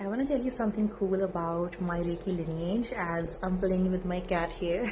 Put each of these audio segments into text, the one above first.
I want to tell you something cool about my Reiki lineage as I'm playing with my cat here.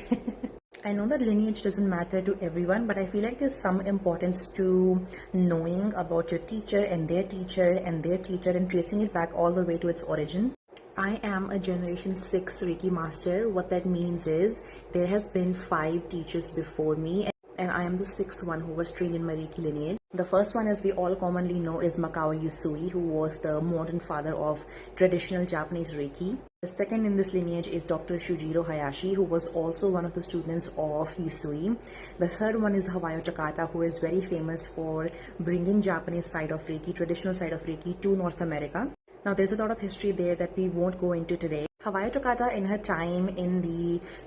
I know that lineage doesn't matter to everyone, but I feel like there's some importance to knowing about your teacher and their teacher and their teacher and tracing it back all the way to its origin. I am a generation 6 Reiki master. What that means is there has been 5 teachers before me and I am the 6th one who was trained in my Reiki lineage. The first one, as we all commonly know, is Mikao Usui, who was the modern father of traditional Japanese Reiki. The second in this lineage is Dr. Shujiro Hayashi, who was also one of the students of Usui. The third one is Hawayo Takata, who is very famous for bringing Japanese side of Reiki, traditional side of Reiki, to North America. Now, there's a lot of history there that we won't go into today. Hawayo Takata, in her time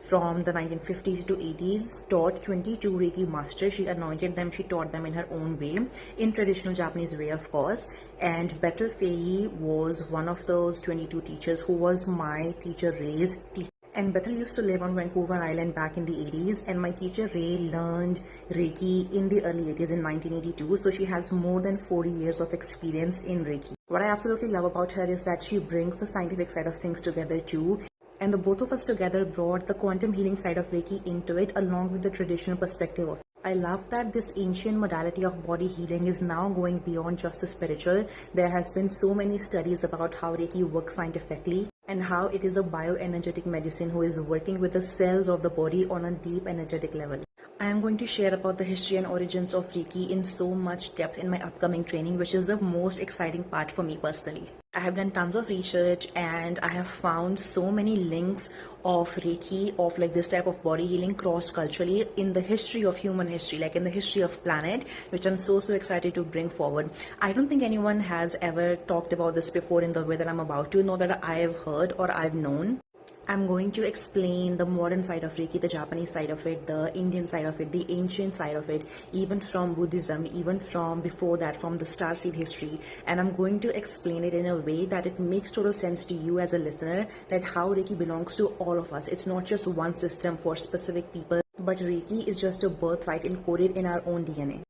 from the 1950s to 80s, taught 22 Reiki masters. She anointed them, she taught them in her own way, in traditional Japanese way, of course. And Bethel Fei was one of those 22 teachers who was my teacher Ray's teacher. And Bethel used to live on Vancouver Island back in the 80s, and my teacher Ray learned Reiki in the early 80s in 1982, so she has more than 40 years of experience in Reiki. What I absolutely love about her is that she brings the scientific side of things together too, and the both of us together brought the quantum healing side of Reiki into it along with the traditional perspective of it. I love that this ancient modality of body healing is now going beyond just the spiritual. There has been so many studies about how Reiki works scientifically and how it is a bioenergetic medicine who is working with the cells of the body on a deep energetic level. I am going to share about the history and origins of Reiki in so much depth in my upcoming training, which is the most exciting part for me personally. I have done tons of research and I have found so many links of Reiki, of like this type of body healing cross-culturally in the history of human history, like in the history of planet, which I'm so excited to bring forward. I don't think anyone has ever talked about this before in the way that I'm about to, know that I have heard or I've known. I'm going to explain the modern side of Reiki, the Japanese side of it, the Indian side of it, the ancient side of it, even from Buddhism, even from before that, from the starseed history. And I'm going to explain it in a way that it makes total sense to you as a listener, that how Reiki belongs to all of us. It's not just one system for specific people, but Reiki is just a birthright encoded in our own DNA.